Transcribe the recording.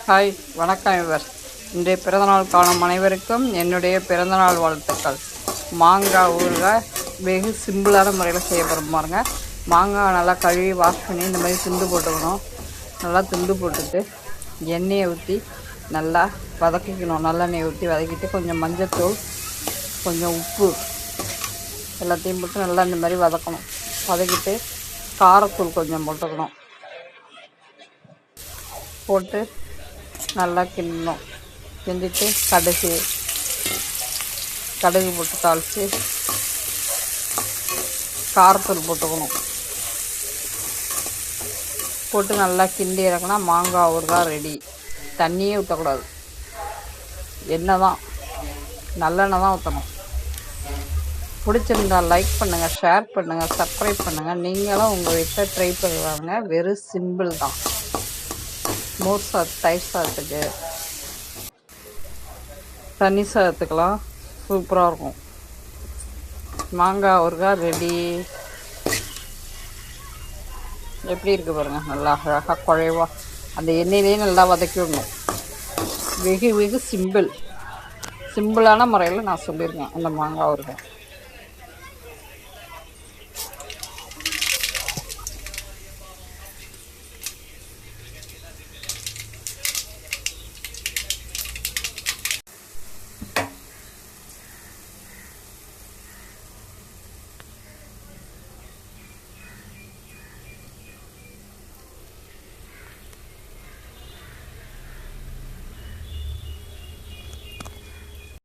Hi, வணக்கம் இவர். இன்றைய பிறந்தநாள் காணும் அனைவருக்கும் என்னுடைய பிறந்தநாள் வாழ்த்துக்கள். மாங்காய் ஊறுகாய் வெகு சிம்பிளான முறையில் செய்ய பாருங்க. மாங்காய் நல்லா கழுவி வாஷ் பண்ணி இந்த மாதிரி துண்டு போட்டுக்கணும். நல்லா துண்டு போட்டுட்டு எண்ணெயை ஊற்றி நல்லா வதக்கிக்கணும். நல்லெண்ணெயை ஊற்றி வதக்கிட்டு கொஞ்சம் மஞ்சத்தூள், கொஞ்சம் உப்பு எல்லாத்தையும் போட்டு நல்லா இந்த மாதிரி வதக்கணும். வதக்கிட்டு காரத்தூள் கொஞ்சம் போட்டுக்கணும். போட்டு நல்லா கிண்டணும். கிண்டிட்டு கடுகு போட்டு தாளித்து காரத்தூள் போட்டுக்கணும். போட்டு நல்லா கிண்டி இறக்குனா மாங்காய் ஊறுகாய் ரெடி. தண்ணியே ஊற்றக்கூடாது, எண்ணெய் தான், நல்லெண்ணெய் தான் ஊற்றணும். பிடிச்சிருந்தா லைக் பண்ணுங்கள், ஷேர் பண்ணுங்கள், சப்ஸ்கிரைப் பண்ணுங்கள். நீங்களும் உங்கள் வீட்டில் ட்ரை பண்ணுவாங்க. வெறும் சிம்பிள் தான். மோர் சாதம், தயிர் சாதத்துக்கு, தண்ணி சாதத்துக்கெல்லாம் சூப்பராக இருக்கும். மாங்காய் ஊறுகாய் ரெடி. எப்படி இருக்குது பாருங்கள், நல்லா அழகாக குழைவா அந்த எண்ணெயிலேயே நல்லா வதக்கி விடணும். வெகு சிம்பிளான முறையில் நான் சொல்லியிருக்கேன் அந்த மாங்காய் ஊறுகாய்.